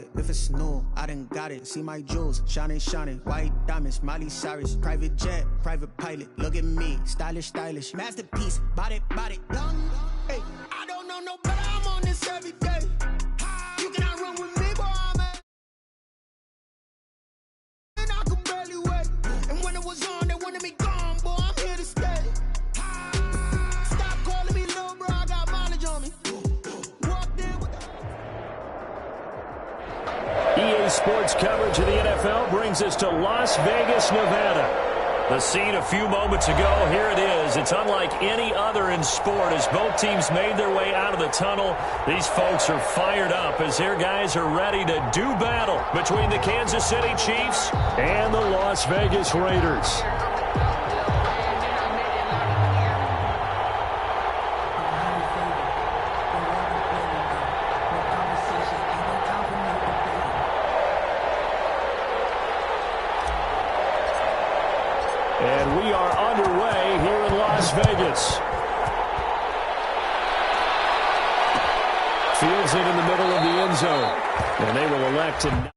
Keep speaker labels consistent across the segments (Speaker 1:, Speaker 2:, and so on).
Speaker 1: it. If it's new, I done got it. See my jewels, shining, shining. White diamonds, Miley Cyrus. Private jet, private pilot. Look at me, stylish, stylish. Masterpiece, body, body, young. Hey, I don't know no better. I'm on this every day. You cannot run with me, boy. I'm a... And I could barely wait. And when it was on, they wanted me gone, boy. I'm here to stay. Stop calling me little bro. I got mileage on me. Walked in with
Speaker 2: EA Sports coverage of the NFL brings us to Las Vegas, Nevada. The scene a few moments ago, here it is. It's unlike any other in sport as both teams made their way out of the tunnel. These folks are fired up as their guys are ready to do battle between the Kansas City Chiefs and the Las Vegas Raiders. And we are underway here in Las Vegas. Fields it in the middle of the end zone. And they will elect to...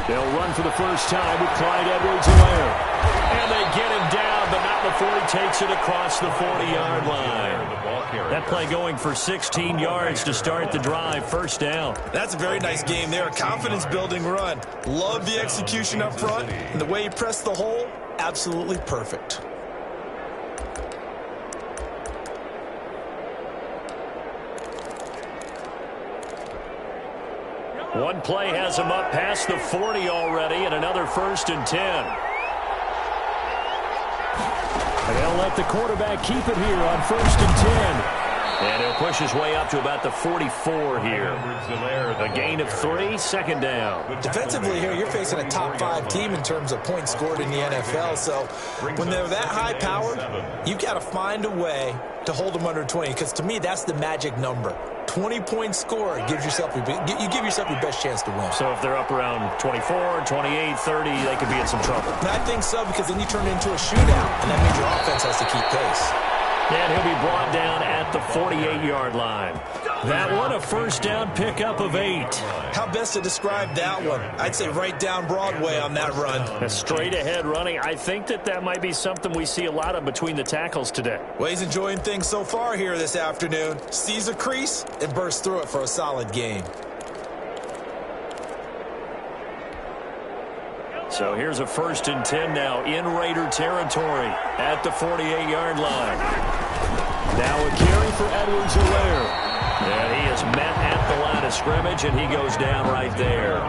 Speaker 2: They'll run for the first time with Clyde Edwards-Helaire. And they get him down, but not before he takes it across the 40-yard line. That play going for 16 yards to start the drive. First down.
Speaker 3: That's a very nice game there. A confidence-building run. Love the execution up front. And the way he pressed the hole, absolutely perfect.
Speaker 2: One play has him up past the 40 already, and another 1st and 10. And they'll let the quarterback keep it here on 1st and 10. And he'll push his way up to about the 44 here. A gain of 3, second down.
Speaker 3: Defensively here, you're facing a top 5 team in terms of points scored in the NFL. So when they're that high powered, you've got to find a way to hold them under 20. Because to me, that's the magic number. 20 points scored gives yourself you give yourself your best chance to win.
Speaker 2: So if they're up around 24, 28, 30, they could be in some trouble.
Speaker 3: And I think so, because then you turn it into a shootout, and that means your offense has to keep pace.
Speaker 2: And he'll be brought down at the 48-yard line. That one, a first down pickup of 8.
Speaker 3: How best to describe that one? I'd say right down Broadway on that run.
Speaker 2: A straight-ahead running. I think that might be something we see a lot of between the tackles today.
Speaker 3: Well, he's enjoying things so far here this afternoon. Sees a crease and bursts through it for a solid gain.
Speaker 2: So here's a 1st and 10 now in Raider territory at the 48-yard line. Now a carry for Edwards-Helaire. And he is met at the line of scrimmage, and he goes down right there.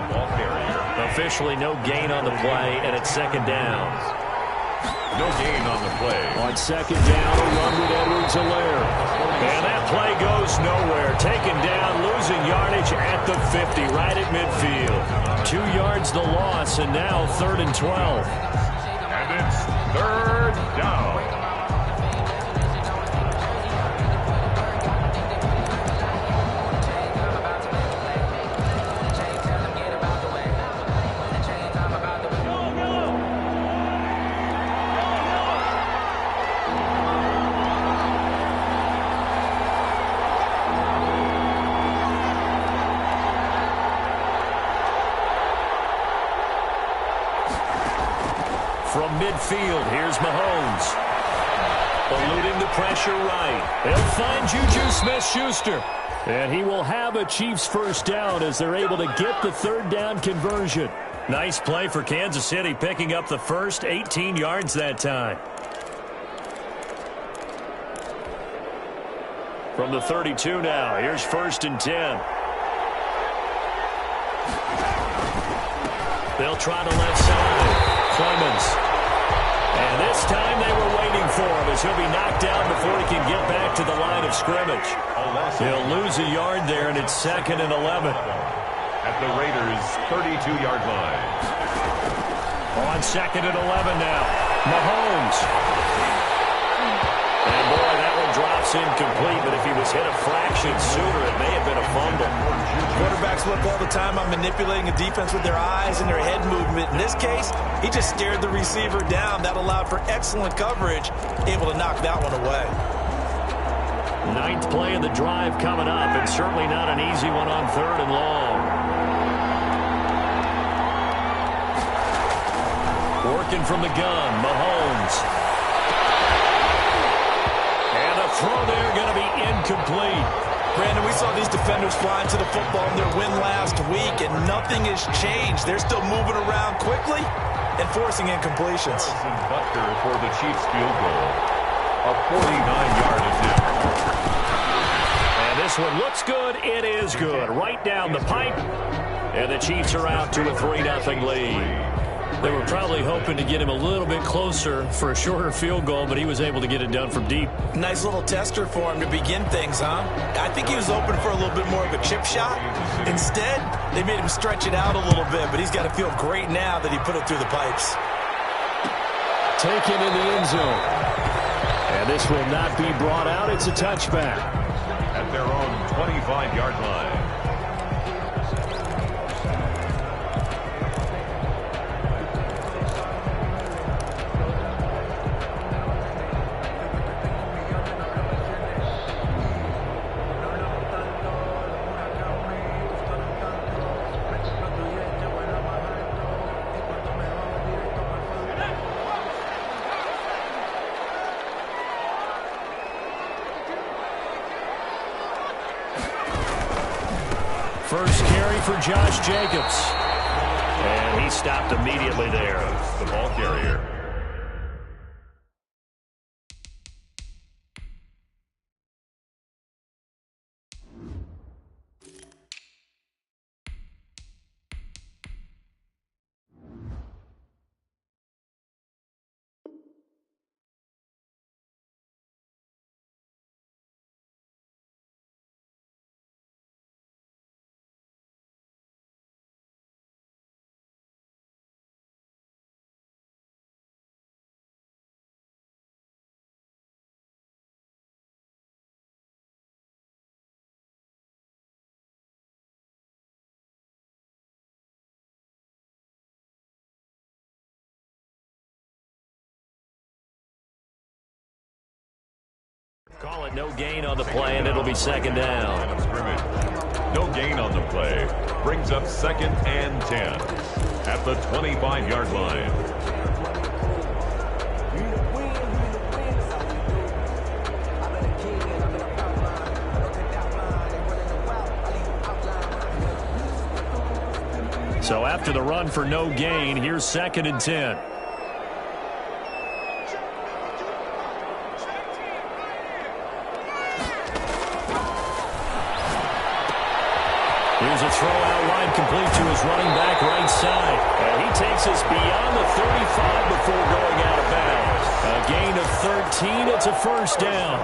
Speaker 2: Officially no gain on the play, and it's second down.
Speaker 4: No gain on the play.
Speaker 2: On second down, a run with Edwards-Helaire. And that play goes nowhere. Taken down, losing yardage at the 50, right at midfield. 2 yards the loss, and now 3rd and 12.
Speaker 4: And it's 3rd down.
Speaker 2: From midfield, here's Mahomes. Eluding the pressure right. They'll find Juju Smith-Schuster. And he will have a Chiefs first down as they're able to get the 3rd down conversion. Nice play for Kansas City, picking up the first 18 yards that time. From the 32 now, here's 1st and 10. They'll try the left side. Clemens. And this time they were waiting for him as he'll be knocked down before he can get back to the line of scrimmage. He'll lose a yard there, and it's 2nd and 11.
Speaker 4: At the Raiders' 32-yard line.
Speaker 2: On 2nd and 11 now. Mahomes. And boy, that one drops incomplete, but if he was hit a fraction sooner, it may have been a fumble.
Speaker 3: Quarterbacks look all the time on manipulating a defense with their eyes and their head movement. In this case, he just stared the receiver down. That allowed for excellent coverage, able to knock that one away.
Speaker 2: 9th play of the drive coming up, and certainly not an easy one on 3rd and long. Working from the gun, Mahomes. And the throw there going to be incomplete.
Speaker 3: Brandon, we saw these defenders flying to the football in their win last week, and nothing has changed. They're still moving around quickly and forcing incompletions.
Speaker 4: Butker for the Chiefs field goal. A 49-yard attempt.
Speaker 2: And this one looks good. It is good. Right down the pipe. And the Chiefs are out to a 3-0 lead. They were probably hoping to get him a little bit closer for a shorter field goal, but he was able to get it done from deep.
Speaker 3: Nice little tester for him to begin things, huh? I think he was open for a little bit more of a chip shot. Instead, they made him stretch it out a little bit, but he's got to feel great now that he put it through the pipes.
Speaker 2: Taken in the end zone. And this will not be brought out. It's a touchback.
Speaker 4: At their own 25-yard line.
Speaker 2: First carry for Josh Jacobs. And he stopped immediately there.
Speaker 4: The ball carrier.
Speaker 2: Call it no gain on the play, and it'll be 2nd down.
Speaker 4: No gain on the play. Brings up 2nd and 10 at the 25-yard line.
Speaker 2: So after the run for no gain, here's 2nd and 10. Here's a throw out line complete to his running back right side. And he takes us beyond the 35 before going out of bounds. A gain of 13. It's a 1st down.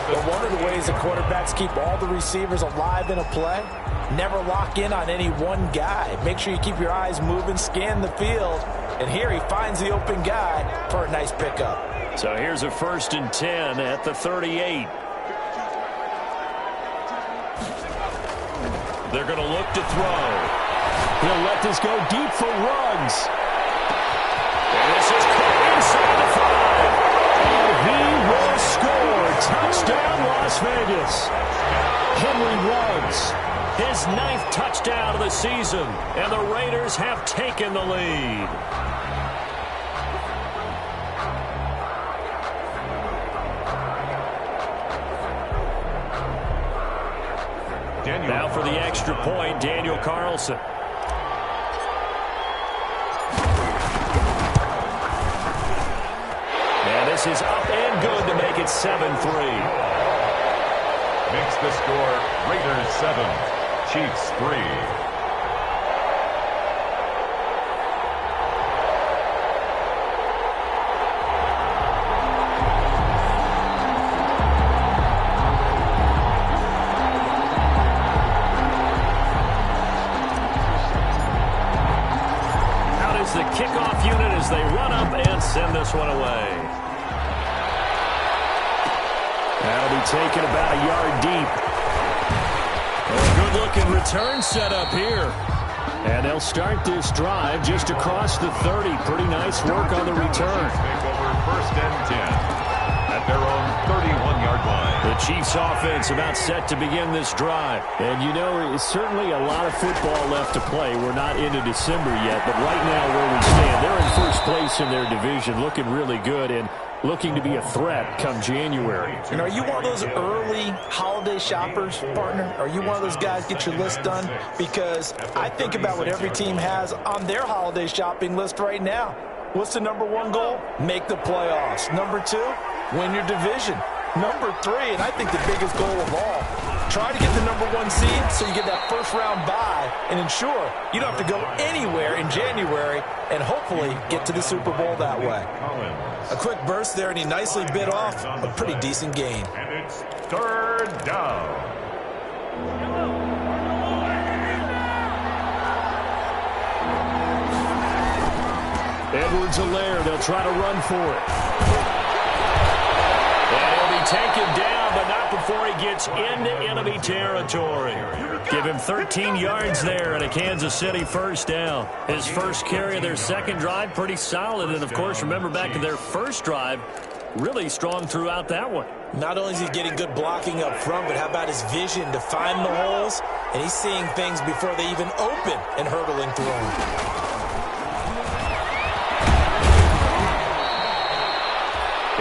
Speaker 3: Well, one of the ways that quarterbacks keep all the receivers alive in a play, never lock in on any one guy. Make sure you keep your eyes moving, scan the field. And here he finds the open guy for a nice pickup.
Speaker 2: So here's a 1st and 10 at the 38. They're going to look to throw. He'll let this go deep for Ruggs. And this is caught inside the 5. And he will score. Touchdown, Las Vegas. Henry Ruggs, his 9th touchdown of the season. And the Raiders have taken the lead. Now for the extra point, Daniel Carlson. And this is up and good to make it 7-3.
Speaker 4: Makes the score Raiders 7, Chiefs 3.
Speaker 2: be taken about a yard deep. A good-looking return set up here. And they'll start this drive just across the 30. Pretty nice work on the return.
Speaker 4: Take over 1st and 10 at their own 31-yard line.
Speaker 2: The Chiefs offense about set to begin this drive. And you know, it's certainly a lot of football left to play. We're not into December yet, but right now where we stand, they're in first place in their division, looking really good and looking to be a threat come January.
Speaker 3: And are you one of those early holiday shoppers, partner? Are you one of those guys get your list done? Because I think about what every team has on their holiday shopping list right now. What's the number one goal? Make the playoffs. Number 2, win your division. Number 3, and I think the biggest goal of all, try to get the number 1 seed so you get that first-round bye and ensure you don't have to go anywhere in January and hopefully get to the Super Bowl that way. A quick burst there, and he nicely bit off a pretty decent gain.
Speaker 4: And it's 3rd down.
Speaker 2: Edwards-Helaire, they'll try to run for it. And he'll be taken down, but not before he gets into enemy territory. Give him 13 yards there and a Kansas City first down. His first carry of their second drive, pretty solid. And, of course, remember back to their first drive, really strong throughout that one.
Speaker 3: Not only is he getting good blocking up front, but how about his vision to find the holes? And he's seeing things before they even open and hurtling through them.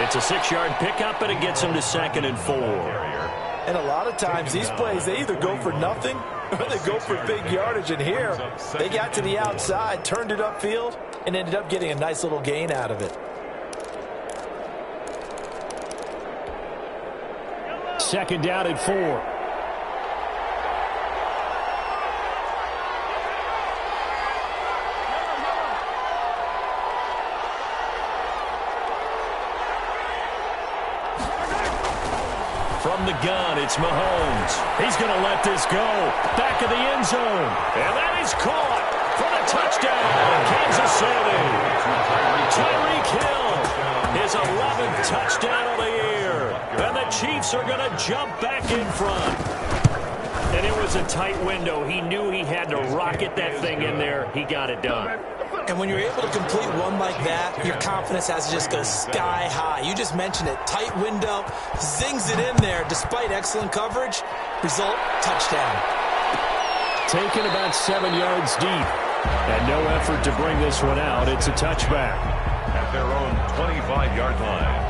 Speaker 2: It's a 6-yard pickup, and it gets him to 2nd and 4.
Speaker 3: And a lot of times these plays, they either go for nothing or they go for big yardage. And here, they got to the outside, turned it upfield, and ended up getting a nice little gain out of it.
Speaker 2: 2nd down and 4. From the gun, it's Mahomes. He's going to let this go. Back of the end zone. And that is caught for the touchdown. Kansas City. Tyreek Hill. His 11th touchdown of the year. And the Chiefs are going to jump back in front. And it was a tight window. He knew he had to rocket that thing in there. He got it done.
Speaker 3: And when you're able to complete one like that, your confidence has to just go sky high. You just mentioned it. Tight window, zings it in there despite excellent coverage. Result, touchdown.
Speaker 2: Taken about 7 yards deep. And no effort to bring this one out. It's a touchback.
Speaker 4: At their own 25-yard line.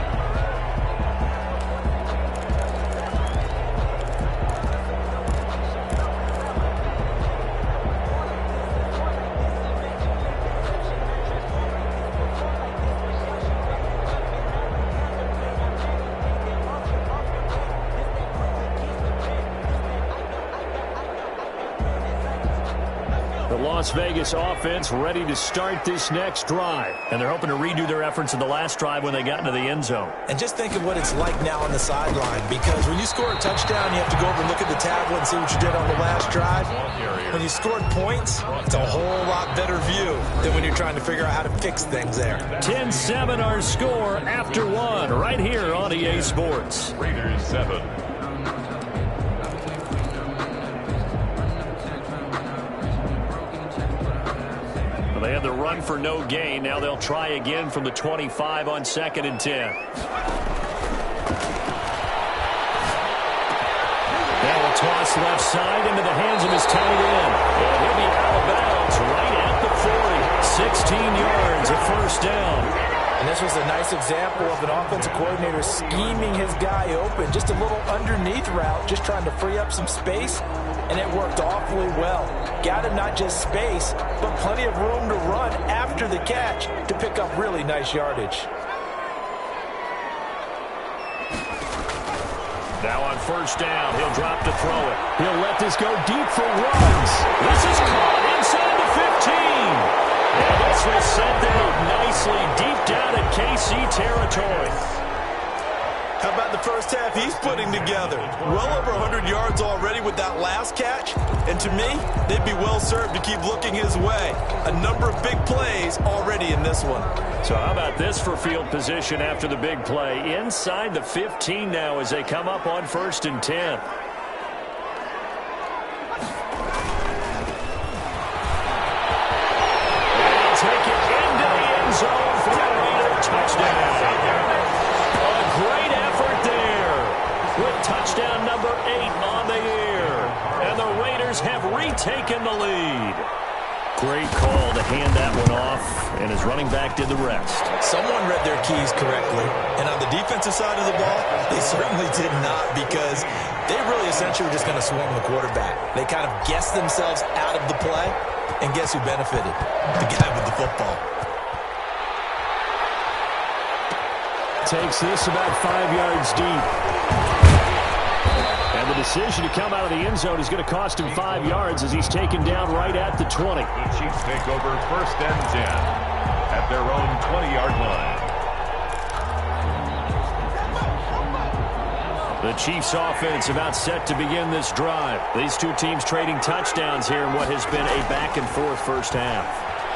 Speaker 2: Las Vegas offense ready to start this next drive. And they're hoping to redo their efforts in the last drive when they got into the end zone.
Speaker 3: And just think of what it's like now on the sideline, because when you score a touchdown, you have to go over and look at the tablet and see what you did on the last drive. When you scored points, it's a whole lot better view than when you're trying to figure out how to fix things there.
Speaker 2: 10-7 our score after one right here on EA Sports.
Speaker 4: Raiders 7.
Speaker 2: They had the run for no gain. Now they'll try again from the 25 on 2nd and 10. Now a toss left side into the hands of his tight end. And he'll be out of bounds right at the 40. 16 yards, a first down.
Speaker 3: And this was a nice example of an offensive coordinator scheming his guy open. Just a little underneath route, just trying to free up some space. And it worked awfully well. Got him not just space, but plenty of room to run after the catch to pick up really nice yardage.
Speaker 2: Now on first down, he'll drop to throw it. He'll let this go deep for runs. This is caught inside the 15. And this was sent down nicely deep down at KC territory.
Speaker 3: How about the first half he's putting together. Well over 100 yards already with that last catch. And to me, they'd be well served to keep looking his way. A number of big plays already in this one.
Speaker 2: So how about this for field position after the big play? Inside the 15 now as they come up on 1st and 10. Take it into the end zone for a Raider touchdown. A great effort there with touchdown number 8 on the year. And the Raiders have retaken the lead. Great call to hand that one off, and his running back did the rest.
Speaker 3: Someone read their keys correctly, and on the defensive side of the ball, they certainly did not, because they really essentially were just going to swarm the quarterback. They kind of guessed themselves out of the play, and guess who benefited? The guy with the football.
Speaker 2: Takes this about 5 yards deep. And the decision to come out of the end zone is going to cost him 5 yards as he's taken down right at the 20.
Speaker 4: The Chiefs take over 1st and 10 at their own 20-yard line.
Speaker 2: The Chiefs offense about set to begin this drive. These two teams trading touchdowns here in what has been a back-and-forth first half.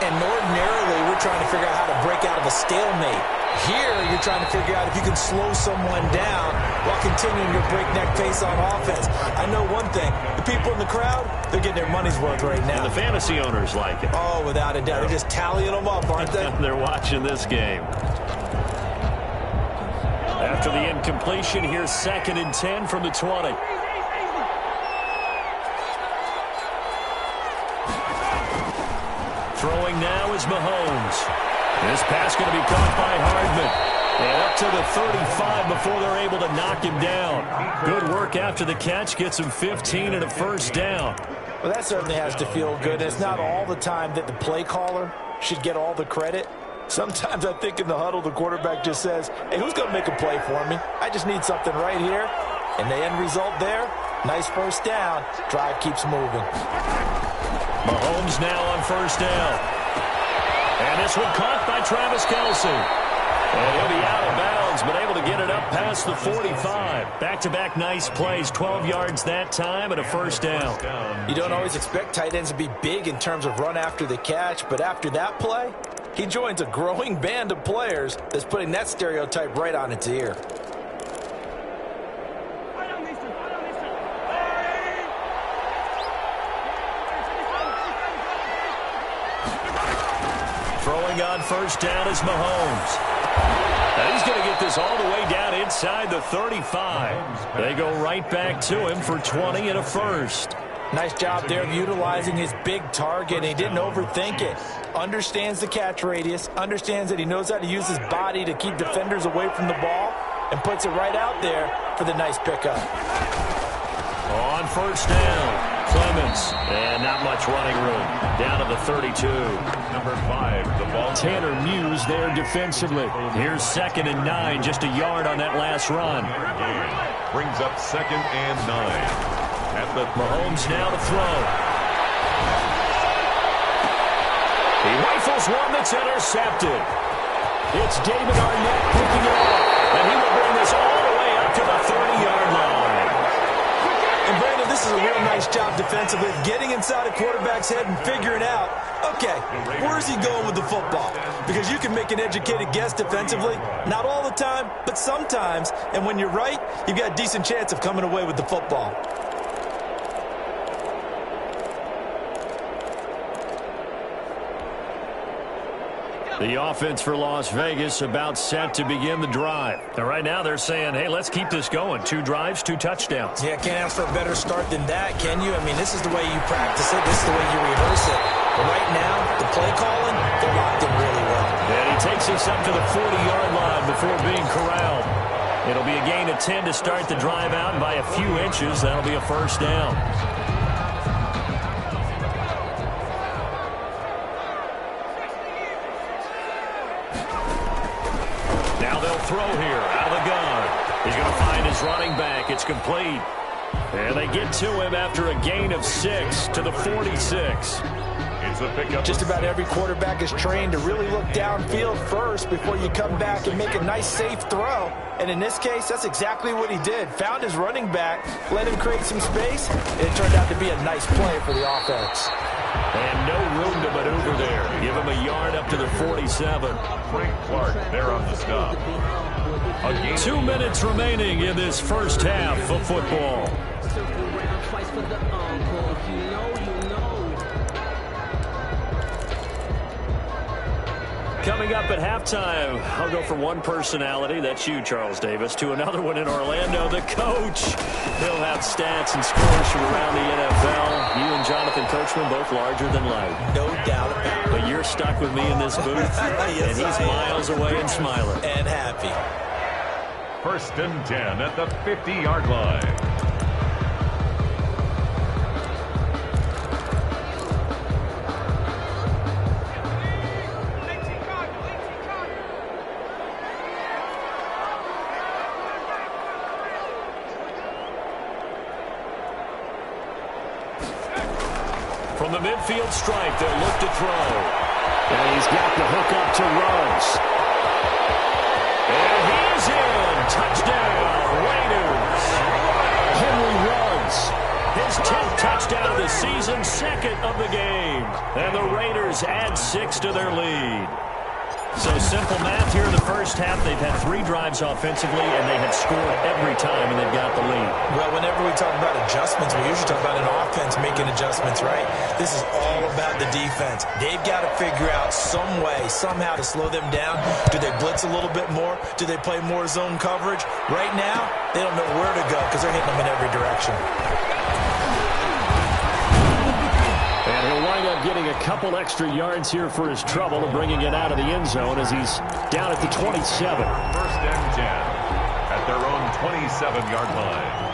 Speaker 3: And ordinarily, we're trying to figure out how to break out of a stalemate. Here, you're trying to figure out if you can slow someone down while continuing your breakneck pace on offense. I know one thing. The people in the crowd, they're getting their money's worth right now.
Speaker 2: And the fantasy owners like it.
Speaker 3: Oh, without a doubt. They're just tallying them up, aren't they?
Speaker 2: They're watching this game. After the incompletion, here's 2nd and 10 from the 20. Throwing now is Mahomes. This pass going to be caught by Hardman. And up to the 35 before they're able to knock him down. Good work after the catch. Gets him 15 and a first down.
Speaker 3: Well, that certainly has to feel good. It's not all the time that the play caller should get all the credit. Sometimes I think in the huddle, the quarterback just says, hey, who's going to make a play for me? I just need something right here. And the end result there, nice first down. Drive keeps moving.
Speaker 2: Mahomes now on first down. And this one caught by Travis Kelce. And he'll be out of bounds, but able to get it up past the 45. Back-to-back nice plays, 12 yards that time and a first down.
Speaker 3: You don't always expect tight ends to be big in terms of run after the catch, but after that play, he joins a growing band of players that's putting that stereotype right on its ear.
Speaker 2: Throwing on first down is Mahomes. Now he's going to get this all the way down inside the 35. They go right back to him for 20 and a first.
Speaker 3: Nice job there of utilizing his big target. He didn't overthink it. Understands the catch radius. Understands that he knows how to use his body to keep defenders away from the ball. And puts it right out there for the nice pickup.
Speaker 2: On first down, Clemens. And not much running room. Down to the 32.
Speaker 4: Number 5, the ball.
Speaker 2: Tanner Muse there defensively. Here's 2nd and 9. Just a yard on that last run.
Speaker 4: Brings up 2nd and 9. At the
Speaker 2: Mahomes now to throw. He rifles one that's intercepted. It's David Arnett picking it up. And he will bring this all the way up to the 30-yard line.
Speaker 3: And Brandon, this is a real nice job defensively of getting inside a quarterback's head and figuring out, okay, where's he going with the football? Because you can make an educated guess defensively. Not all the time, but sometimes. And when you're right, you've got a decent chance of coming away with the football.
Speaker 2: The offense for Las Vegas about set to begin the drive. And right now they're saying, hey, let's keep this going. 2 drives, 2 touchdowns.
Speaker 3: Yeah, can't ask for a better start than that, can you? I mean, this is the way you practice it. This is the way you rehearse it. But right now, the play calling, they're locked in really well.
Speaker 2: And he takes us up to the 40-yard line before being corralled. It'll be a gain of 10 to start the drive out, and by a few inches, that'll be a first down. Throw here out of the gun. He's going to find his running back. It's complete. And they get to him after a gain of 6 to the 46.
Speaker 4: It's It's a pickup.
Speaker 3: Just about every quarterback is trained to really look downfield first before you come back and make a nice, safe throw. And in this case, that's exactly what he did. Found his running back, let him create some space, and it turned out to be a nice play for the offense.
Speaker 2: And no room to maneuver there. Give him a yard up to the 47.
Speaker 4: Frank Clark there on the stop.
Speaker 2: 2 minutes remaining in this first half of football. Coming up at halftime, I'll go from one personality, that's you, Charles Davis, to another one in Orlando, the coach. He'll have stats and scores from around the NFL. You and Jonathan Coachman both larger than life.
Speaker 3: No doubt about it.
Speaker 2: But you're stuck with me in this booth,
Speaker 3: Yes,
Speaker 2: and he's miles away and smiling.
Speaker 3: And happy.
Speaker 4: 1st and 10 at the 50-yard line.
Speaker 2: From the midfield stripe, they'll look to throw. And he's got the hook up to Ruggs. And he's in. Touchdown, Raiders. Henry Ruggs. His 10th touchdown of the season, 2nd of the game. And the Raiders add 6 to their lead. So simple math here in the first half. They've had 3 drives offensively, and they have scored every time, and they've got the lead.
Speaker 3: Well, whenever we talk about adjustments, we usually talk about an offense making adjustments, right? This is all about the defense. They've got to figure out some way, somehow to slow them down. Do they blitz a little bit more? Do they play more zone coverage? Right now, they don't know where to go because they're hitting them in every direction.
Speaker 2: And he'll wind up getting a couple extra yards here for his trouble and bringing it out of the end zone as he's down at the 27.
Speaker 4: 1st and 10 at their own 27-yard line.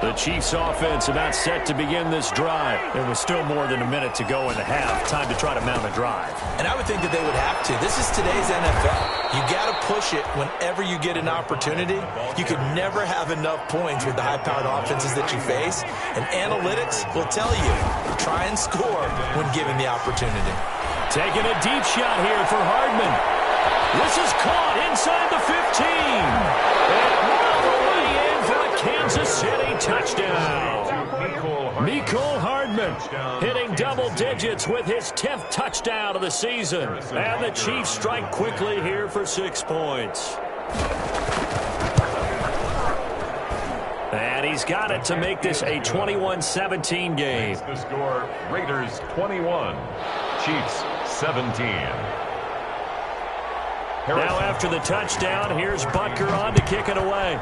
Speaker 2: The Chiefs offense about set to begin this drive. There was still more than a minute to go in the half. Time to try to mount a drive.
Speaker 3: And I would think that they would have to. This is today's NFL. You got to push it whenever you get an opportunity. You could never have enough points with the high-powered offenses that you face. And analytics will tell you, try and score when given the opportunity.
Speaker 2: Taking a deep shot here for Hardman. This is caught inside the 15. And all the way in for a Kansas City touchdown. Mecole Hardman hitting double digits with his 10th touchdown of the season. And the Chiefs strike quickly here for 6 points. And he's got it to make this a 21-17 game.
Speaker 4: The score, Raiders 21, Chiefs 17.
Speaker 2: Now after the touchdown, here's Butker on to kick it away.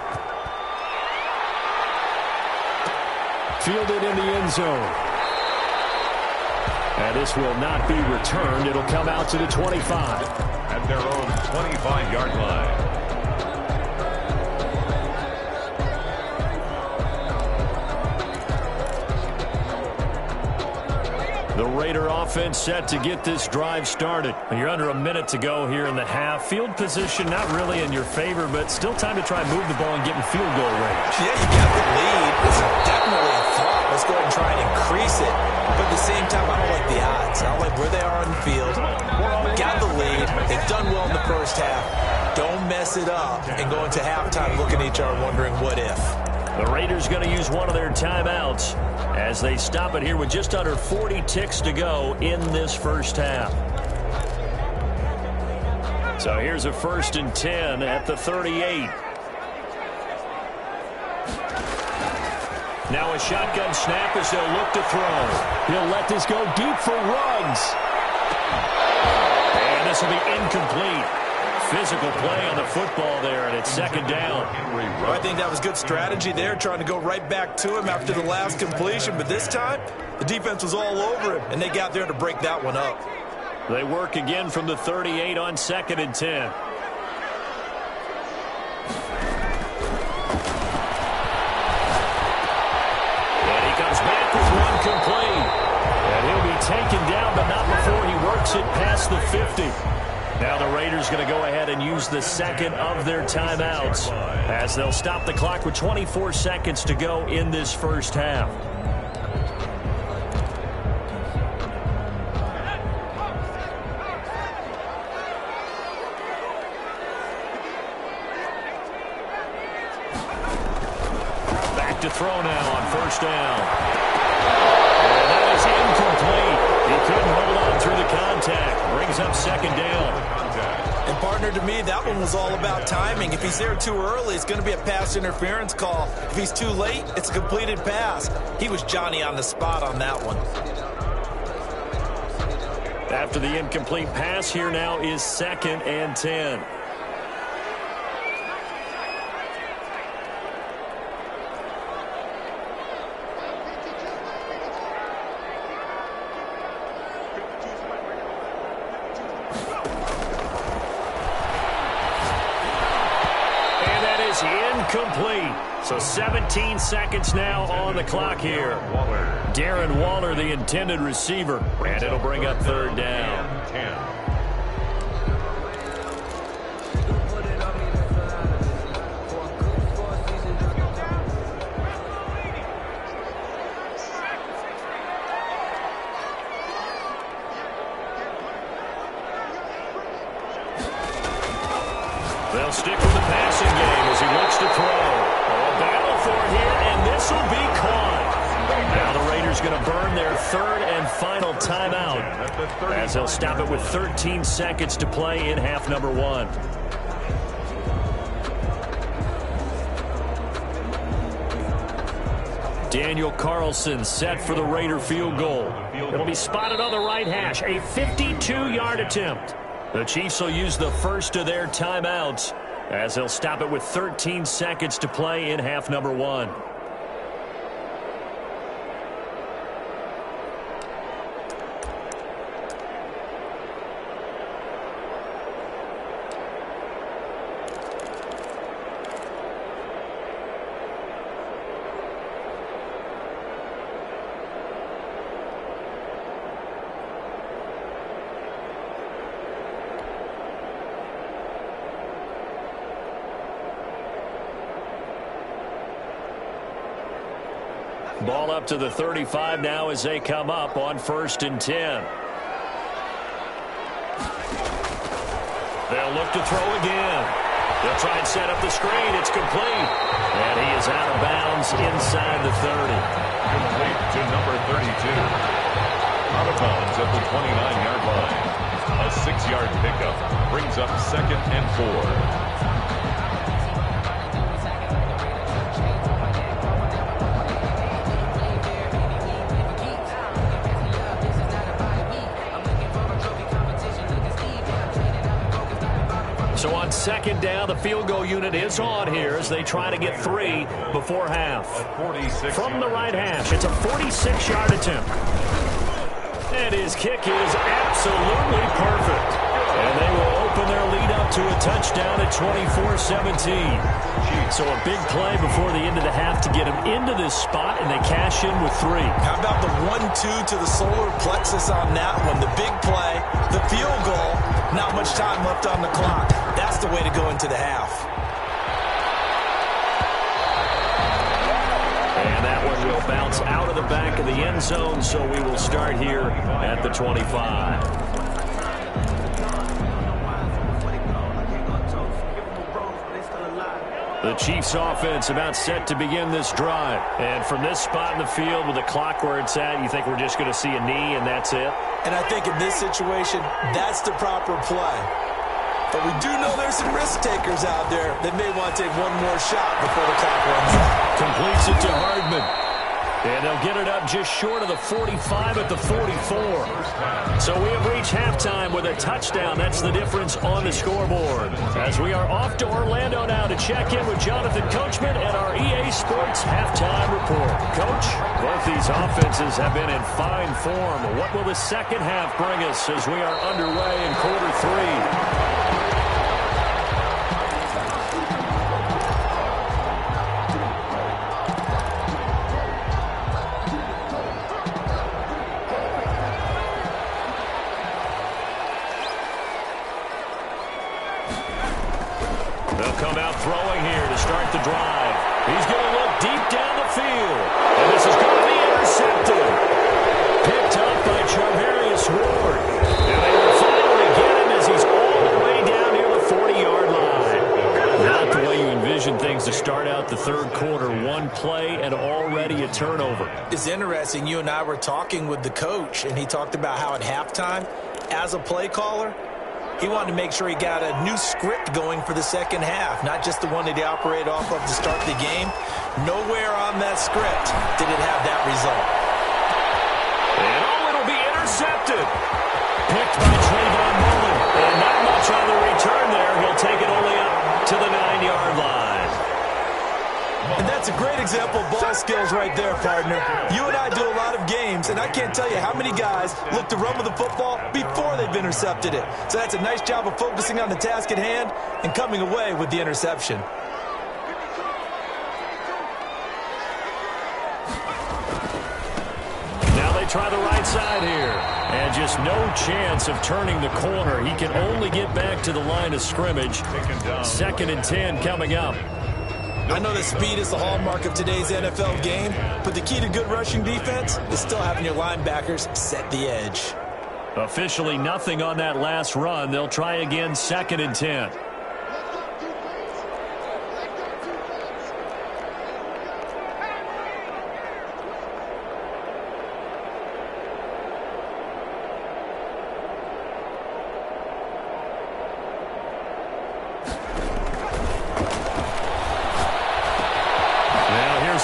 Speaker 2: Fielded in the end zone. And this will not be returned. It'll come out to the 25.
Speaker 4: At their own 25-yard line.
Speaker 2: The Raider offense set to get this drive started. You're under a minute to go here in the half. Field position not really in your favor, but still time to try and move the ball and get in field goal range.
Speaker 3: Yeah, you got the lead. It's definitely a thought. Let's go ahead and try and increase it. But at the same time, I don't like the odds. I don't like where they are on the field. Got the lead. They've done well in the first half. Don't mess it up and go into halftime looking at each other wondering what if.
Speaker 2: The Raiders going to use one of their timeouts as they stop it here with just under 40 ticks to go in this first half. So here's a 1st and 10 at the 38. Now a shotgun snap as they'll look to throw. He'll let this go deep for Ruggs. And this will be incomplete. Physical play on the football there, and it's 2nd down.
Speaker 3: Well, I think that was good strategy there, trying to go right back to him after the last completion. But this time, the defense was all over him, and they got there to break that one up.
Speaker 2: They work again from the 38 on 2nd and 10. And he comes back with one complete. And he'll be taken down, but not before he works it past the 50. Now the Raiders going to go ahead and use the second of their timeouts as they'll stop the clock with 24 seconds to go in this first half. Back to throw now on first down. And that is incomplete. He couldn't hold on through the contact. Brings up second down.
Speaker 3: And partner, to me, that one was all about timing. If he's there too early, it's going to be a pass interference call. If he's too late, it's a completed pass. He was Johnny on the spot on that one.
Speaker 2: After the incomplete pass, here now is 2nd and 10. Incomplete. So 17 seconds now on the clock here. Darren Waller, the intended receiver, and it'll bring up 3rd down.
Speaker 4: 10.
Speaker 2: They'll stick with the passing game as he looks to throw. A battle for it here, and this will be caught. Now the Raiders going to burn their 3rd and final timeout as they'll stop it with 13 seconds to play in half number 1. Daniel Carlson set for the Raider field goal. It'll be spotted on the right hash, a 52-yard attempt. The Chiefs will use the first of their timeouts as they'll stop it with 13 seconds to play in half number 1. Ball up to the 35 now as they come up on 1st and 10. They'll look to throw again. They'll try and set up the screen. It's complete. And he is out of bounds inside the 30.
Speaker 4: Complete to number 32. Out of bounds at the 29-yard line. A 6-yard pickup brings up 2nd and 4.
Speaker 2: So on 2nd down, the field goal unit is on here as they try to get 3 before half. From the right hash, it's a 46-yard attempt. And his kick is absolutely perfect. And they will open their lead up to a touchdown at 24-17. So a big play before the end of the half to get him into this spot, and they cash in with 3.
Speaker 3: How about the 1-2 to the solar plexus on that one? The big play, the field goal, not much time left on the clock. That's the way to go into the half.
Speaker 2: And that one will bounce out of the back of the end zone, so we will start here at the 25. The Chiefs offense about set to begin this drive. And from this spot in the field with the clock where it's at, you think we're just going to see a knee and that's it?
Speaker 3: And I think in this situation, that's the proper play. But we do know there's some risk takers out there that may want to take one more shot before the clock runs out.
Speaker 2: Completes it to Hardman. And they'll get it up just short of the 45 at the 44. So we have reached halftime with a touchdown. That's the difference on the scoreboard. As we are off to Orlando now to check in with Jonathan Coachman and our EA Sports Halftime Report. Coach, both these offenses have been in fine form. What will the second half bring us as we are underway in quarter 3? start the drive. He's going to look deep down the field. And this is going to be intercepted. Picked up by Charvarius Ward. And they will finally get him as he's all the way down near the 40-yard line. Not the way you envision things to start out the third quarter. One play and already a turnover.
Speaker 3: It's interesting. You and I were talking with the coach, and he talked about how at halftime, as a play caller, he wanted to make sure he got a new script going for the second half, not just the one that he operated off of to start the game. Nowhere on that script did it have that result.
Speaker 2: And it'll be intercepted. Picked by Trayvon Mullen. And not much on the return there. He'll take it only up to the 9-yard line.
Speaker 3: And that's a great example of ball skills right there, partner. You and I do a lot of games, and I can't tell you how many guys look to run with the football before they've intercepted it. So that's a nice job of focusing on the task at hand and coming away with the interception.
Speaker 2: Now they try the right side here. And just no chance of turning the corner. He can only get back to the line of scrimmage. 2nd and 10 coming up.
Speaker 3: I know that speed is the hallmark of today's NFL game, but the key to good rushing defense is still having your linebackers set the edge.
Speaker 2: Officially nothing on that last run. They'll try again 2nd and 10.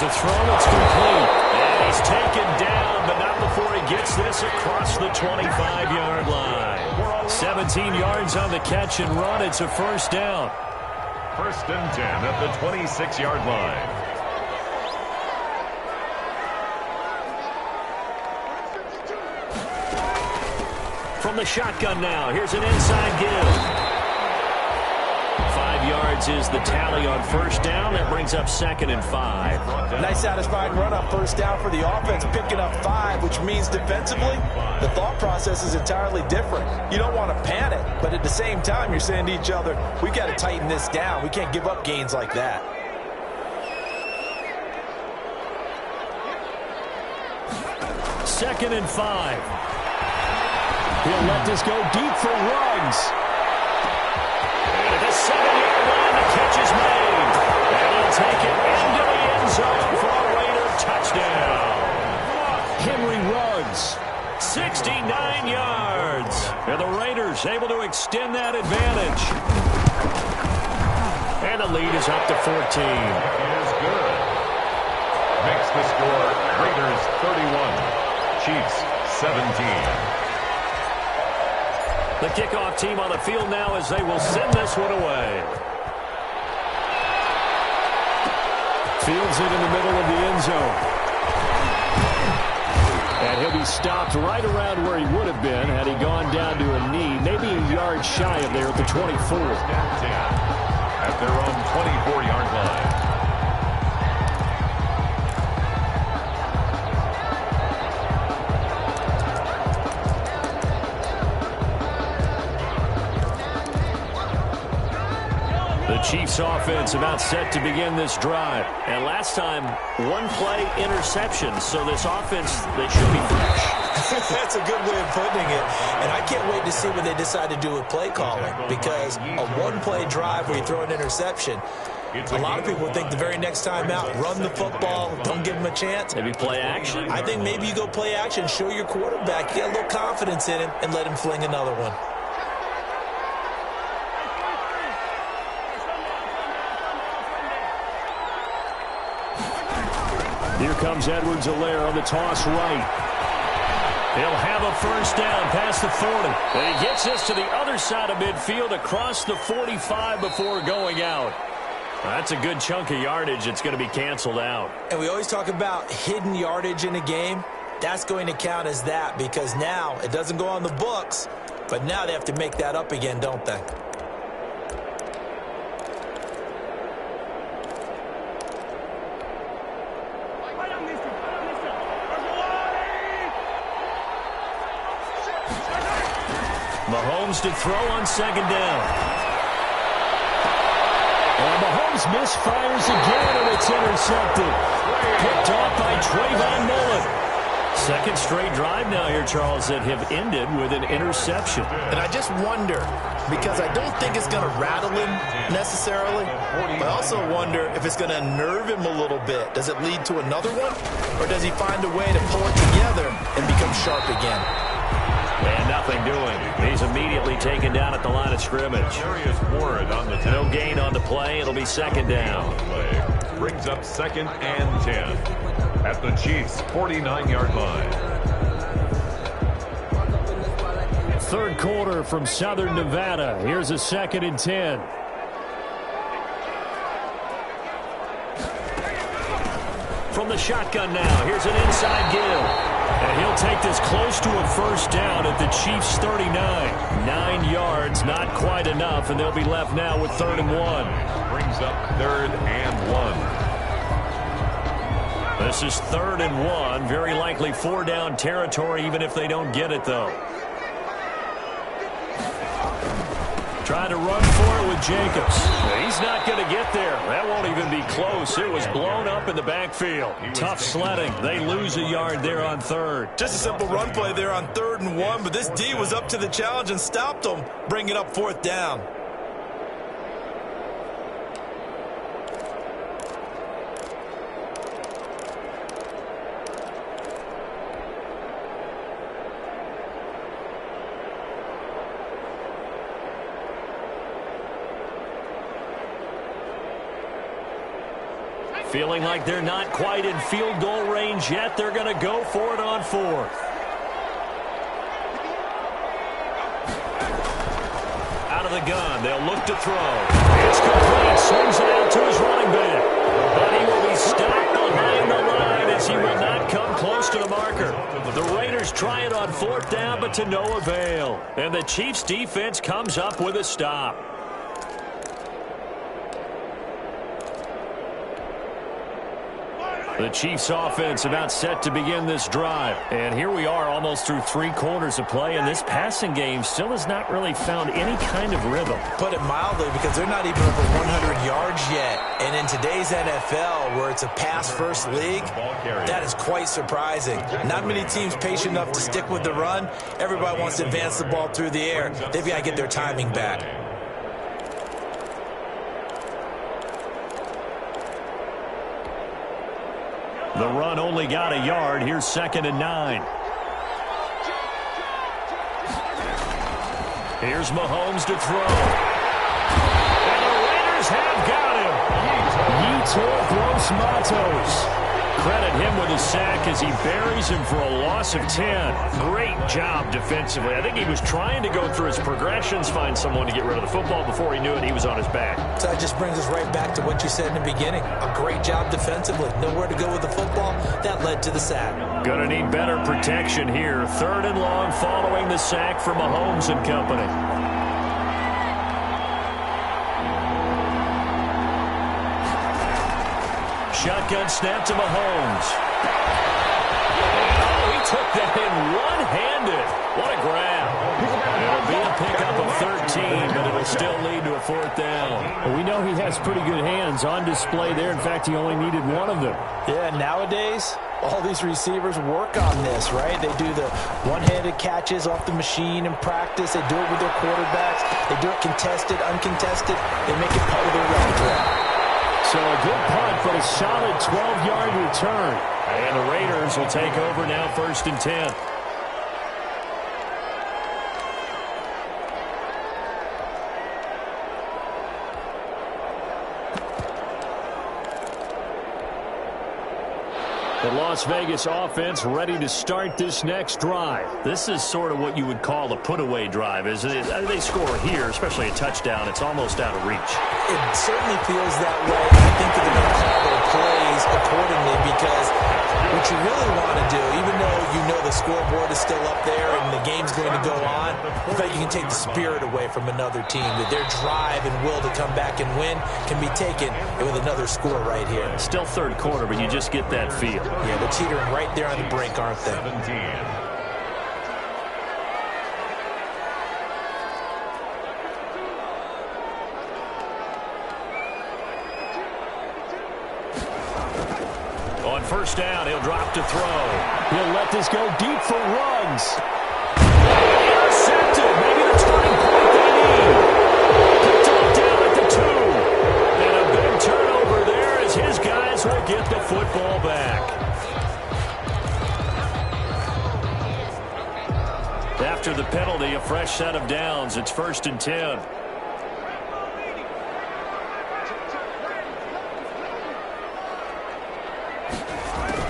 Speaker 2: A throw that's complete. And he's taken down, but not before he gets this across the 25-yard line. 17 yards on the catch and run. It's a first down.
Speaker 4: 1st and 10 at the 26-yard line.
Speaker 2: From the shotgun now, here's an inside give. 5 yards is the tally on first down. That brings up 2nd and 5.
Speaker 3: Nice satisfying run on first down for the offense, picking up 5, which means defensively, the thought process is entirely different. You don't want to panic, but at the same time, you're saying to each other, we've got to tighten this down. We can't give up gains like that.
Speaker 2: Second and 5. He'll let this go deep for Ruggs. At the 7-yard line, the catch is made. And he'll take it into the end zone for a Raider touchdown. Henry Ruggs, 69 yards. And the Raiders able to extend that advantage. And the lead is up to 14.
Speaker 4: Is good. Makes the score Raiders 31, Chiefs 17.
Speaker 2: The kickoff team on the field now as they will send this one away. Fields it in the middle of the end zone. And he'll be stopped right around where he would have been had he gone down to a knee, maybe a yard shy of there at the 24.
Speaker 4: At their own 24-yard line.
Speaker 2: The Chiefs offense about set to begin this drive. And last time, one play interception. So this offense, they should be fresh.
Speaker 3: That's a good way of putting it. And I can't wait to see what they decide to do with play calling. Because a one-play drive where you throw an interception, a lot of people think the very next time out, run the football, don't give them a chance.
Speaker 2: Maybe play action?
Speaker 3: I think maybe you go play action, show your quarterback, get a little confidence in him, and let him fling another one.
Speaker 2: Here comes Edwards-Helaire on the toss right. He'll have a first down past the 40. And he gets this to the other side of midfield across the 45 before going out. That's a good chunk of yardage. It's going to be canceled out.
Speaker 3: And we always talk about hidden yardage in a game. That's going to count as that because now it doesn't go on the books, but now they have to make that up again, don't they? Mahomes to throw on second down. And Mahomes
Speaker 2: throws, misfires again, and it's intercepted. Picked off by Trayvon Mullen. Second straight drive now here, Charles, that have ended with an interception.
Speaker 3: And I just wonder, because I don't think it's going to rattle him necessarily, but I also wonder if it's going to unnerve him a little bit. Does it lead to another one, or does he find a way to pull it together and become sharp again?
Speaker 2: And nothing doing. He's immediately taken down at the line of scrimmage. No gain on the play. It'll be second down.
Speaker 4: Brings up second and 10 at the Chiefs' 49-yard line.
Speaker 2: Third quarter from Southern Nevada. Here's a second and 10. From the shotgun now, here's an inside give. And he'll take this close to a first down at the Chiefs' 39. 9 yards, not quite enough, and they'll be left now with 3rd and 1.
Speaker 4: Brings up 3rd and 1.
Speaker 2: This is 3rd and 1. Very likely 4-down territory, even if they don't get it, though. Trying to run for it with Jacobs. He's not going to get there. That won't even be close. It was blown up in the backfield. Tough sledding. They lose a yard there on 3rd.
Speaker 3: Just a simple run play there on 3rd and 1, but this D was up to the challenge and stopped them, bringing up 4th down.
Speaker 2: Feeling like they're not quite in field goal range yet. They're going to go for it on 4th. Out of the gun. They'll look to throw. It's complete. Swings it out to his running back. But he will be stopped behind the line as he will not come close to the marker. The Raiders try it on 4th down, but to no avail. And the Chiefs defense comes up with a stop. The Chiefs offense about set to begin this drive. And here we are almost through 3 quarters of play, and this passing game still has not really found any kind of rhythm.
Speaker 3: Put it mildly, because they're not even over 100 yards yet. And in today's NFL, where it's a pass-first league, that is quite surprising. Not many teams patient enough to stick with the run. Everybody wants to advance the ball through the air. They've got to get their timing back.
Speaker 2: The run only got a yard. Here's 2nd and 9. Here's Mahomes to throw. And the Raiders have got him. Yetur Gross-Matos. Credit him with a sack as he buries him for a loss of 10. Great job defensively. I think he was trying to go through his progressions, find someone to get rid of the football. Before he knew it, he was on his back.
Speaker 3: So that just brings us right back to what you said in the beginning. A great job defensively. Nowhere to go with the football. That led to the sack.
Speaker 2: Gonna need better protection here. 3rd and long following the sack for Mahomes and company. Shotgun snap to Mahomes. Oh, he took that in one-handed. What a grab. It'll be a pickup of 13, but it'll still lead to a 4th down.
Speaker 5: Well, we know he has pretty good hands on display there. In fact, he only needed one of them.
Speaker 3: Yeah, nowadays, all these receivers work on this, right? They do the one-handed catches off the machine in practice. They do it with their quarterbacks. They do it contested, uncontested. They make it part of their repertoire.
Speaker 5: So a good punt, but a solid 12-yard return.
Speaker 2: And the Raiders will take over now, 1st and 10. The Las Vegas offense ready to start this next drive. This is sort of what you would call a put-away drive, isn't it? They score here, especially a touchdown. It's almost out of reach.
Speaker 3: It certainly feels that way. I think that they're going to call their plays accordingly, because what you really want to do, even though you know the scoreboard is still up there and the game's going to go on, in fact, you can take the spirit away from another team, that their drive and will to come back and win can be taken with another score right here.
Speaker 2: Still 3rd quarter, but you just get that feel.
Speaker 3: Yeah, they're teetering right there on the brink, aren't they?
Speaker 4: 17.
Speaker 2: first down. He'll drop to throw.
Speaker 5: He'll let this go deep for Ruggs.
Speaker 2: Intercepted. Maybe the turning point they need. Picked off down at the 2. And a big turnover there as his guys will get the football back. After the penalty, a fresh set of downs. It's 1st and 10.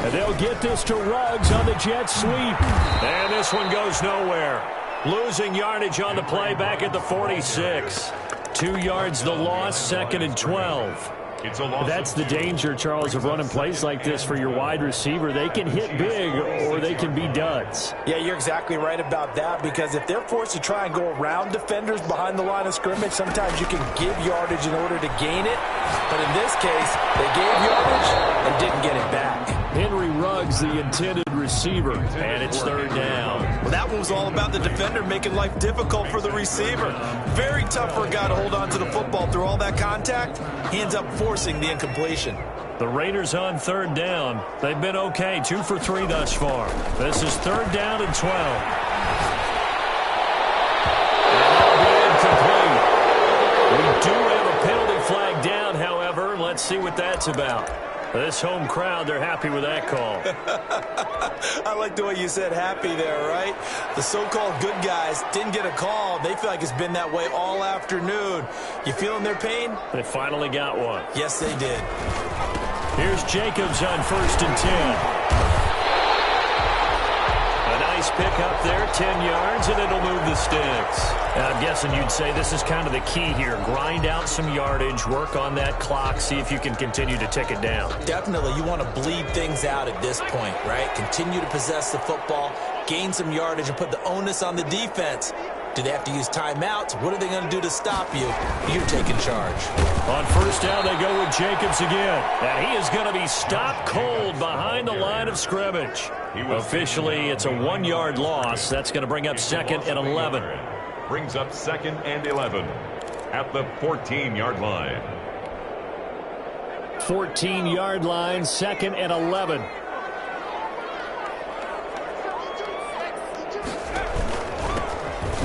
Speaker 5: And they'll get this to Ruggs on the jet sweep.
Speaker 2: And this one goes nowhere. Losing yardage on the play back at the 46. 2 yards the loss, 2nd and 12.
Speaker 4: It's a loss.
Speaker 5: That's the danger, Charles, of running plays like this for your wide receiver. They can hit big or they can be duds.
Speaker 3: Yeah, you're exactly right about that, because if they're forced to try and go around defenders behind the line of scrimmage, sometimes you can give yardage in order to gain it. But in this case, they gave yardage and didn't get it back.
Speaker 5: Henry Ruggs, the intended receiver.
Speaker 2: And it's 3rd down.
Speaker 3: Well, that one was all about the defender making life difficult for the receiver. Very tough for a guy to hold on to the football through all that contact. He ends up forcing the incompletion.
Speaker 2: The Raiders on 3rd down. They've been okay, 2 for 3 thus far. This is 3rd down and 12. And that'll be incomplete. We do have a penalty flag down, however. Let's see what that's about. This home crowd, they're happy with that call.
Speaker 3: I like the way you said happy there, right? The so-called good guys didn't get a call. They feel like it's been that way all afternoon. You feeling their pain?
Speaker 2: They finally got one.
Speaker 3: Yes, they did.
Speaker 2: Here's Jacobs on 1st and 10. A nice pick up there, 10 yards, and it'll move the sticks. I'm guessing you'd say this is kind of the key here. Grind out some yardage, work on that clock, see if you can continue to tick it down.
Speaker 3: Definitely. You want to bleed things out at this point, right? Continue to possess the football, gain some yardage, and put the onus on the defense. Do they have to use timeouts? What are they going to do to stop you? You're taking charge.
Speaker 2: On 1st down, they go with Jacobs again. And he is going to be stopped cold behind the line of scrimmage. Officially, it's a 1-yard loss. That's going to bring up 2nd and 11.
Speaker 4: Brings up 2nd and 11 at the 14-yard line.
Speaker 5: 14-yard line, 2nd and 11.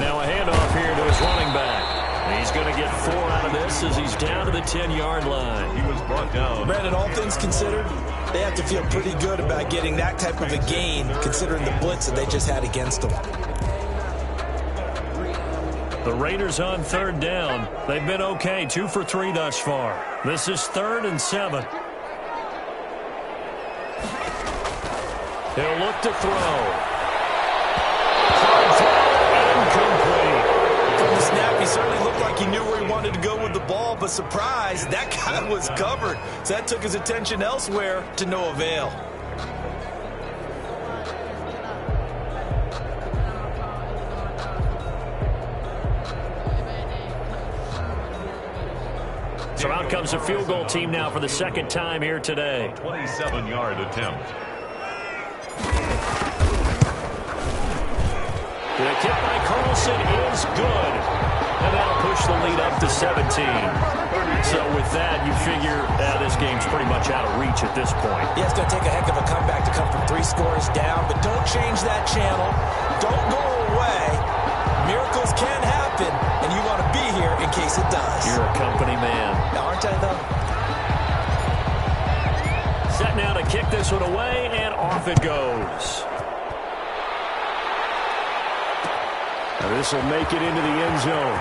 Speaker 2: Now a handoff here to his running back. He's going to get 4 out of this as he's down to the 10-yard line.
Speaker 4: He was brought down.
Speaker 3: Brandon, all things considered, they have to feel pretty good about getting that type of a gain, considering the blitz that they just had against them.
Speaker 2: The Raiders on 3rd down. They've been okay, 2 for 3 thus far. This is 3rd and 7. He'll look to throw. Incomplete.
Speaker 3: From the snap, he certainly looked like he knew where he wanted to go with the ball, but surprise, that guy was covered. So that took his attention elsewhere to no avail.
Speaker 2: So out comes a field goal team now for the 2nd time here today.
Speaker 4: 27-yard attempt.
Speaker 2: The kick by Carlson is good. And that'll push the lead up to 17. So with that, you figure this game's pretty much out of reach at this point.
Speaker 3: Yeah, it's going to take a heck of a comeback to come from 3 scores down, but don't change that channel. Don't go away. Miracles can happen, and you want to be here in case it does.
Speaker 2: You're a company man.
Speaker 3: Now, aren't I, though?
Speaker 2: Set now to kick this one away, and off it goes.
Speaker 5: Now this will make it into the end zone.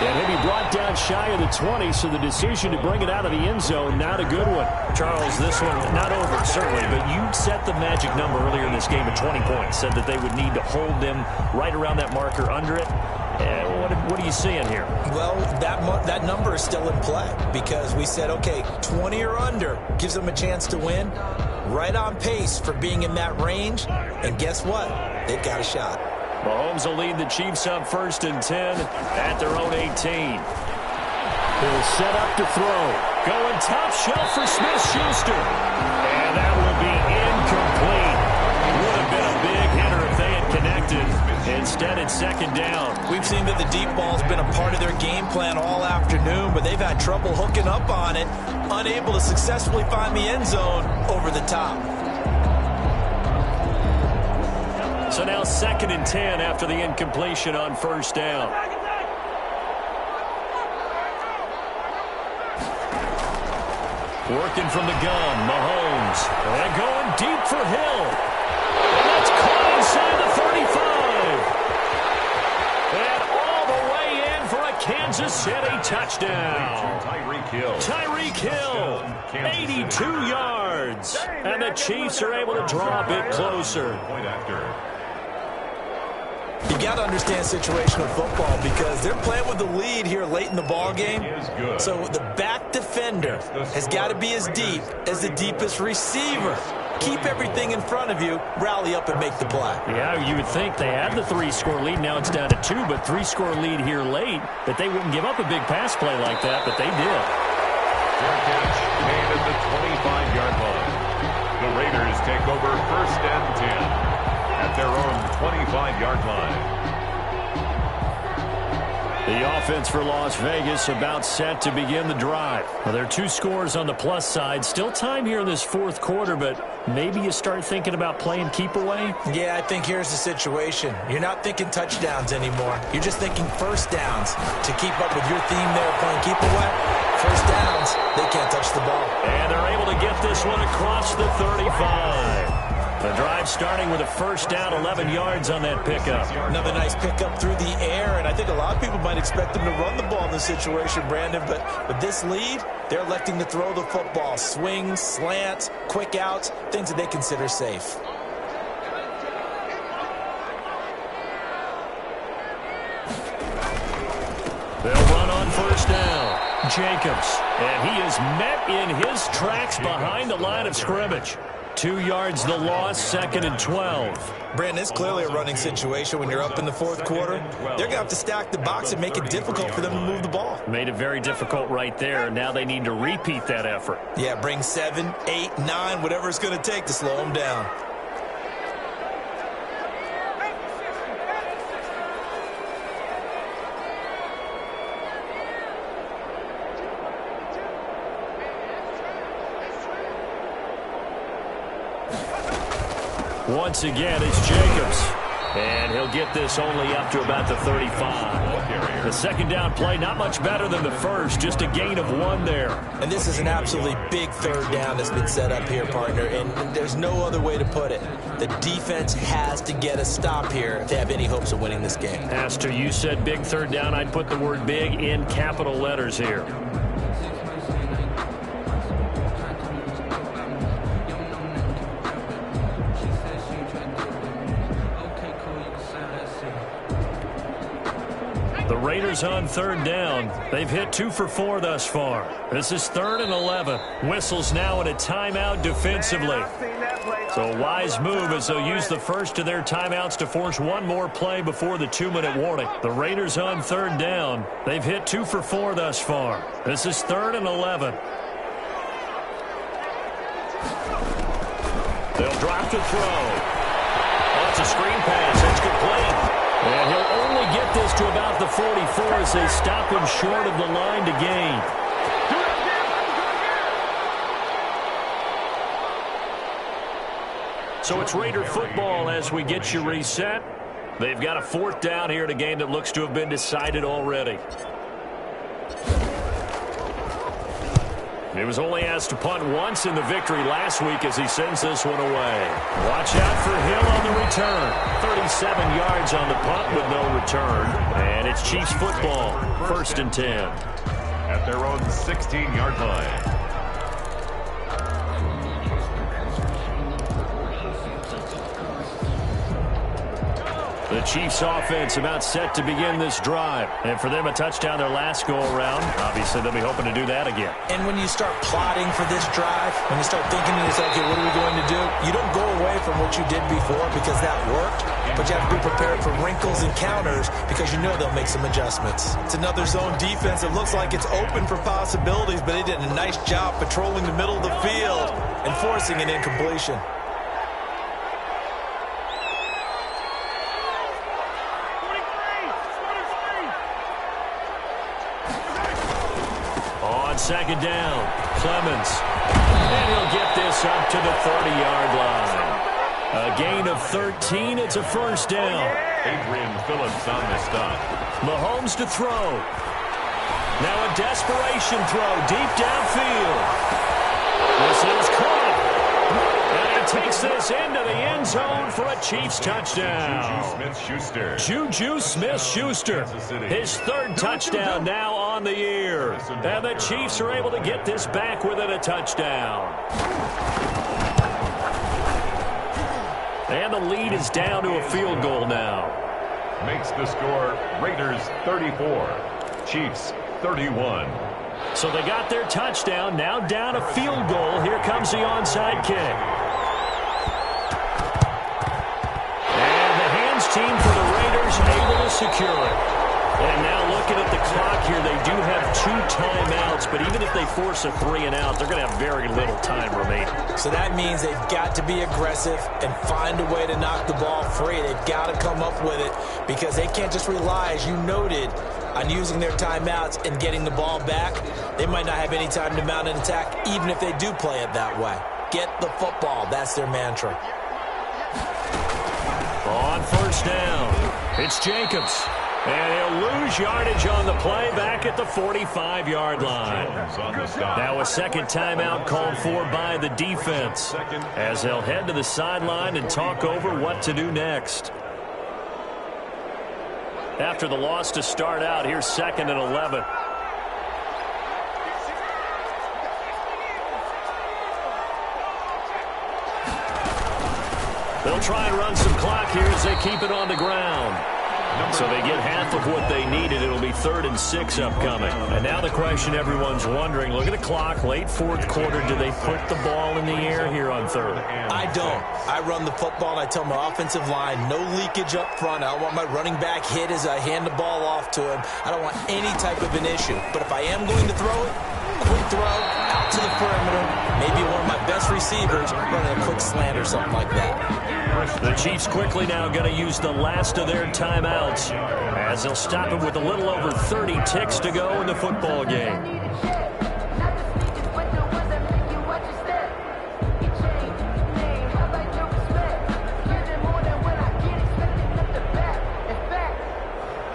Speaker 5: And he'll be brought down shy of the 20, so the decision to bring it out of the end zone, not a good one.
Speaker 2: Charles, this one, not over, certainly, but you set the magic number earlier in this game at 20 points, said that they would need to hold them right around that marker under it. What are you seeing here?
Speaker 3: Well, that number is still in play because we said, okay, 20 or under gives them a chance to win. Right on pace for being in that range. And guess what? They've got a shot.
Speaker 2: Mahomes will lead the Chiefs up 1st and 10 at their own 18.
Speaker 5: He'll set up to throw.
Speaker 2: Going top shelf for Smith-Schuster. And that will be incomplete. Would have been a big hitter if they had connected. Instead, it's 2nd down.
Speaker 3: We've seen that the deep ball's been a part of their game plan all afternoon, but they've had trouble hooking up on it, unable to successfully find the end zone over the top.
Speaker 2: So now 2nd and 10 after the incompletion on first down. Working from the gun, Mahomes. And going deep for Hill. And that's caught inside the 35. And all the way in for a Kansas City touchdown. Tyreek Hill, 82 yards. And the Chiefs are able to draw a bit closer.
Speaker 3: You got to understand situational football because they're playing with the lead here late in the ball game. So the back defender has got to be as deep as the deepest receiver. Keep everything in front of you, rally up and make the play.
Speaker 5: Yeah, you would think they had the 3-score lead. Now it's down to 2, but 3-score lead here late. That they wouldn't give up a big pass play like that, but they did.
Speaker 4: Fair catch made at the 25-yard line. The Raiders take over 1st and 10. At their own 25-yard line.
Speaker 2: The offense for Las Vegas about set to begin the drive. Well, there are 2 scores on the plus side. Still time here in this 4th quarter, but maybe you start thinking about playing keep away?
Speaker 3: Yeah, I think here's the situation. You're not thinking touchdowns anymore. You're just thinking first downs. To keep up with your theme there, playing keep away, first downs, they can't touch the ball.
Speaker 2: And they're able to get this one across the 35. The drive starting with a first down, 11 yards on that pickup.
Speaker 3: Another nice pickup through the air, and I think a lot of people might expect them to run the ball in this situation, Brandon, but with this lead, they're electing to throw the football. Swings, slants, quick outs, things that they consider safe.
Speaker 2: They'll run on first down. Jacobs, and he is met in his tracks behind the line of scrimmage. 2 yards the loss, 2nd and 12.
Speaker 3: Brandon, it's clearly a running situation when you're up in the 4th quarter. They're going to have to stack the box and make it difficult for them to move the ball.
Speaker 2: Made it very difficult right there. Now they need to repeat that effort.
Speaker 3: Yeah, bring 7, 8, 9, whatever it's going to take to slow them down.
Speaker 2: Once again, it's Jacobs. And he'll get this only up to about the 35. The 2nd down play, not much better than the first, just a gain of 1 there.
Speaker 3: And this is an absolutely big 3rd down that's been set up here, partner, and there's no other way to put it. The defense has to get a stop here if they have any hopes of winning this game.
Speaker 2: As to you said big 3rd down, I'd put the word big in capital letters here. The Raiders on 3rd down. They've hit 2 for 4 thus far. This is 3rd and 11. Whistles now in a timeout defensively. So a wise move as they'll use the first of their timeouts to force 1 more play before the 2-minute warning. The Raiders on 3rd down. They've hit 2 for 4 thus far. This is 3rd and 11. They'll drop to throw. That's a screen pass. It's complete. And he'll only get this to about the 44 as they stop him short of the line to gain. So it's Raider football as we get you reset. They've got a 4th down here in a game that looks to have been decided already. He was only asked to punt once in the victory last week as he sends this one away. Watch out for Hill on the return. 37 yards on the punt with no return. And it's Chiefs football, 1st and 10.
Speaker 4: At their own 16-yard line.
Speaker 2: The Chiefs offense about set to begin this drive. And for them, a touchdown their last go-around. Obviously, they'll be hoping to do that again.
Speaker 3: And when you start plotting for this drive, when you start thinking to yourself, okay, what are we going to do? You don't go away from what you did before because that worked, but you have to be prepared for wrinkles and counters because you know they'll make some adjustments. It's another zone defense. It looks like it's open for possibilities, but they did a nice job patrolling the middle of the field and forcing an incompletion.
Speaker 2: second down. Clemens. And he'll get this up to the 30-yard line. A gain of 13. It's a first down.
Speaker 4: Adrian Phillips on the stop.
Speaker 2: Mahomes to throw. Now a desperation throw deep downfield. This is caught. And he takes this into the end zone for a Chiefs touchdown. Juju Smith-Schuster. His third touchdown now on the year. And the Chiefs are able to get this back within a touchdown. And the lead is down to a field goal now.
Speaker 4: Makes the score Raiders 34, Chiefs 31.
Speaker 2: So they got their touchdown, now down a field goal. Here comes the onside kick. And the hands team for the Raiders able to secure it. And now looking at the clock here, they do have 2 timeouts, but even if they force a 3-and-out, they're going to have very little time remaining.
Speaker 3: So that means they've got to be aggressive and find a way to knock the ball free. They've got to come up with it because they can't just rely, as you noted, on using their timeouts and getting the ball back. They might not have any time to mount an attack, even if they do play it that way. Get the football. That's their mantra.
Speaker 2: On first down, it's Jacobs. And he'll lose yardage on the play back at the 45-yard line. Now a second timeout called for by the defense as they'll head to the sideline and talk over what to do next. After the loss to start out, here's 2nd and 11. They'll try and run some clock here as they keep it on the ground. So they get half of what they needed. It'll be 3rd and 6 upcoming. And now the question everyone's wondering, look at the clock, late 4th quarter. Do they put the ball in the air here on 3rd?
Speaker 3: I don't. I run the football, and I tell my offensive line, no leakage up front. I don't want my running back hit as I hand the ball off to him. I don't want any type of an issue. But if I am going to throw it, quick throw, out to the perimeter, maybe one of my best receivers running a quick slant or something like that.
Speaker 2: The Chiefs quickly now going to use the last of their timeouts as they'll stop it with a little over 30 ticks to go in the football game.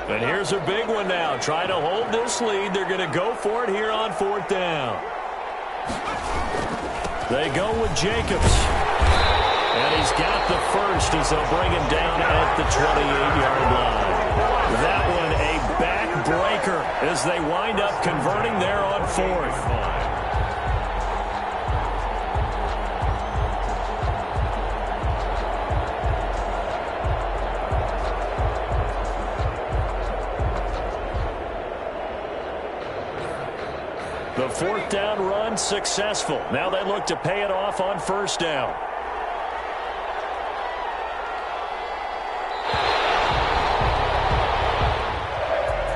Speaker 2: And here's a big one now. Try to hold this lead. They're going to go for it here on 4th down. They go with Jacobs. And he's got the first as they'll bring him down at the 28-yard line. That one a backbreaker as they wind up converting there on 4th. The 4th down run successful. Now they look to pay it off on 1st down.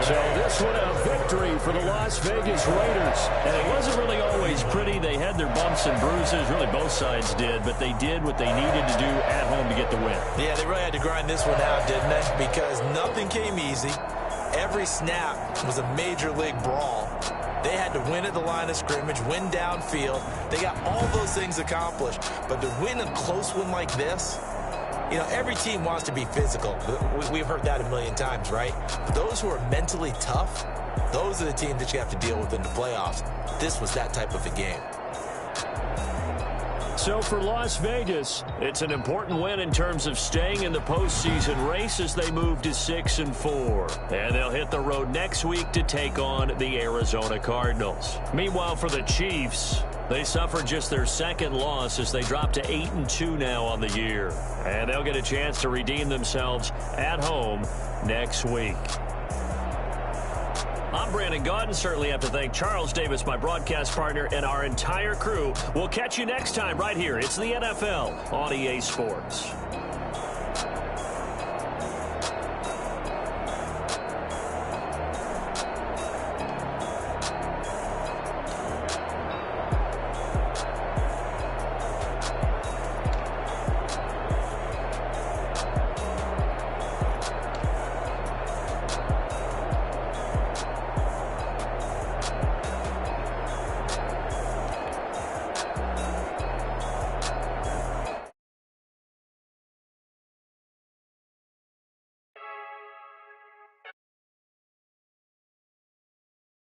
Speaker 2: So this one a victory for the Las Vegas Raiders. And it wasn't really always pretty. They had their bumps and bruises. Really both sides did. But they did what they needed to do at home to get the win.
Speaker 3: Yeah, they really had to grind this one out, didn't they? Because nothing came easy. Every snap was a major league brawl. They had to win at the line of scrimmage, win downfield. They got all those things accomplished. But to win a close one like this, you know, every team wants to be physical. We've heard that a million times, right? But those who are mentally tough, those are the teams that you have to deal with in the playoffs. This was that type of a game.
Speaker 2: So for Las Vegas, it's an important win in terms of staying in the postseason race as they move to 6-4. And they'll hit the road next week to take on the Arizona Cardinals. Meanwhile, for the Chiefs, they suffered just their 2nd loss as they drop to 8-2 now on the year. And they'll get a chance to redeem themselves at home next week. I'm Brandon Gaudin. Certainly have to thank Charles Davis, my broadcast partner, and our entire crew. We'll catch you next time right here. It's the NFL on EA Sports.